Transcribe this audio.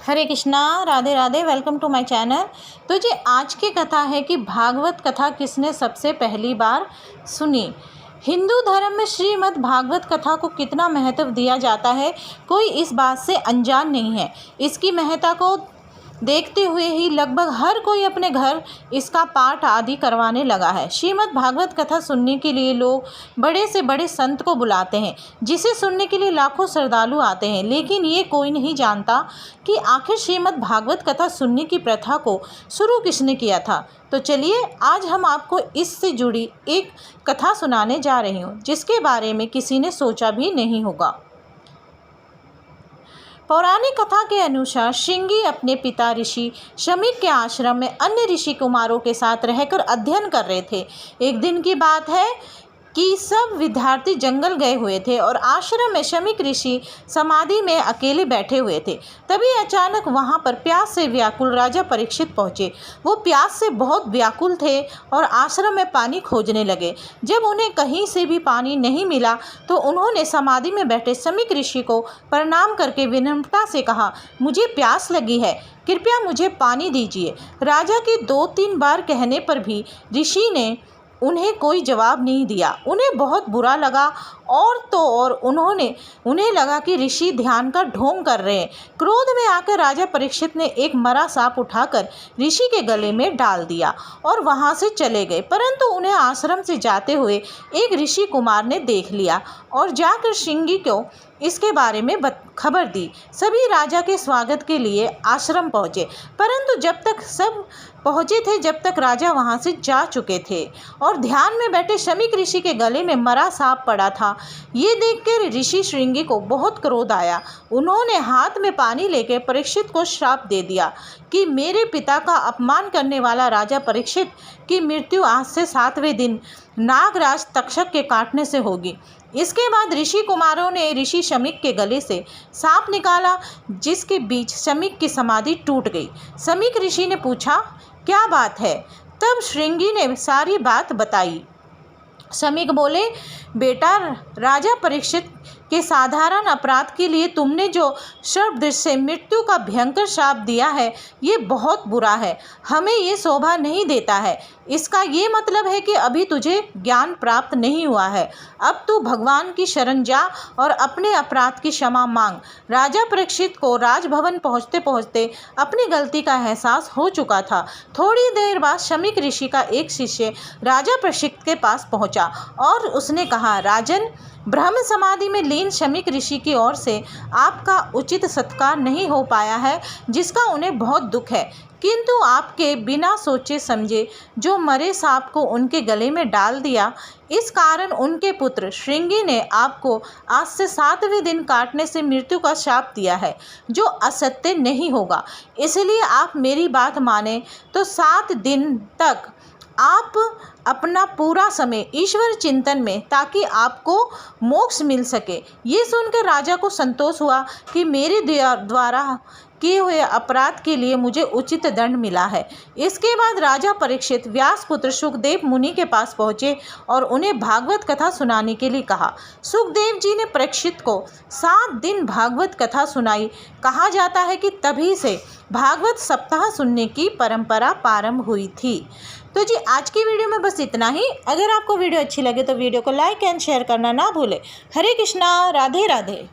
Hare Krishna, Radhe Radhe. Welcome to my channel. तो जी आज की कथा है कि भागवत कथा किसने सबसे पहली बार सुनी। हिंदू धर्म में श्रीमद् भागवत कथा को कितना महत्व दिया जाता है, कोई इस बात से अनजान नहीं है। इसकी महत्ता को देखते हुए ही लगभग हर कोई अपने घर इसका पाठ आदि करवाने लगा है। श्रीमद् भागवत कथा सुनने के लिए लोग बड़े से बड़े संत को बुलाते हैं, जिसे सुनने के लिए लाखों श्रद्धालु आते हैं। लेकिन ये कोई नहीं जानता कि आखिर श्रीमद् भागवत कथा सुनने की प्रथा को शुरू किसने किया था। तो चलिए आज हम आपको इससे जुड़ी एक कथा सुनाने जा रही हूँ, जिसके बारे में किसी ने सोचा भी नहीं होगा। पौराणिक कथा के अनुसार श्रृंगी अपने पिता ऋषि शमीक के आश्रम में अन्य ऋषि कुमारों के साथ रहकर अध्ययन कर रहे थे। एक दिन की बात है कि सब विद्यार्थी जंगल गए हुए थे और आश्रम में शमीक ऋषि समाधि में अकेले बैठे हुए थे। तभी अचानक वहां पर प्यास से व्याकुल राजा परीक्षित पहुंचे। वो प्यास से बहुत व्याकुल थे और आश्रम में पानी खोजने लगे। जब उन्हें कहीं से भी पानी नहीं मिला तो उन्होंने समाधि में बैठे शमीक ऋषि को प्रणाम करके विनम्रता से कहा, मुझे प्यास लगी है, कृपया मुझे पानी दीजिए। राजा के 2-3 बार कहने पर भी ऋषि ने उन्हें कोई जवाब नहीं दिया। उन्हें बहुत बुरा लगा और उन्हें लगा कि ऋषि ध्यान का ढोंग कर रहे हैं। क्रोध में आकर राजा परीक्षित ने एक मरा सांप उठाकर ऋषि के गले में डाल दिया और वहां से चले गए। परंतु उन्हें आश्रम से जाते हुए एक ऋषि कुमार ने देख लिया और जाकर श्रृंगी को इसके बारे में खबर दी। सभी राजा के स्वागत के लिए आश्रम पहुँचे, परंतु जब तक सब पहुँचे थे जब तक राजा वहाँ से जा चुके थे और ध्यान में बैठे शमीक ऋषि के गले में मरा सांप पड़ा था। ये देखकर ऋषि श्रृंगी को बहुत क्रोध आया। उन्होंने हाथ में पानी लेकर परीक्षित को श्राप दे दिया कि मेरे पिता का अपमान करने वाला राजा परीक्षित की मृत्यु आज से 7वें दिन नागराज तक्षक के काटने से होगी। इसके बाद ऋषि कुमारों ने ऋषि शमीक के गले से सांप निकाला, जिसके बीच शमीक की समाधि टूट गई। शमीक ऋषि ने पूछा, क्या बात है? तब श्रृंगी ने सारी बात बताई। शमीक बोले, बेटा, राजा परीक्षित के साधारण अपराध के लिए तुमने जो सर्पदंश से मृत्यु का भयंकर शाप दिया है, ये बहुत बुरा है। हमें ये शोभा नहीं देता है। इसका ये मतलब है कि अभी तुझे ज्ञान प्राप्त नहीं हुआ है। अब तू भगवान की शरण जा और अपने अपराध की क्षमा मांग। राजा परीक्षित को राजभवन पहुँचते पहुँचते अपनी गलती का एहसास हो चुका था। थोड़ी देर बाद शमीक ऋषि का एक शिष्य राजा परीक्षित के पास पहुँचा और उसने कहा, राजन, ब्रह्म समाधि में लीन शमीक ऋषि की ओर से आपका उचित सत्कार नहीं हो पाया है, जिसका उन्हें बहुत दुख है। किंतु आपके बिना सोचे समझे जो मरे सांप को उनके गले में डाल दिया, इस कारण उनके पुत्र श्रृंगी ने आपको आज से 7वें दिन काटने से मृत्यु का शाप दिया है, जो असत्य नहीं होगा। इसलिए आप मेरी बात माने तो 7 दिन तक आप अपना पूरा समय ईश्वर चिंतन में, ताकि आपको मोक्ष मिल सके। ये सुनकर राजा को संतोष हुआ कि मेरे द्वारा किए हुए अपराध के लिए मुझे उचित दंड मिला है। इसके बाद राजा परीक्षित व्यास पुत्र सुखदेव मुनि के पास पहुँचे और उन्हें भागवत कथा सुनाने के लिए कहा। सुखदेव जी ने परीक्षित को 7 दिन भागवत कथा सुनाई। कहा जाता है कि तभी से भागवत सप्ताह सुनने की परंपरा प्रारंभ हुई थी। तो जी आज की वीडियो में बस इतना ही। अगर आपको वीडियो अच्छी लगे तो वीडियो को लाइक एंड शेयर करना ना भूलें। हरे कृष्णा, राधे राधे।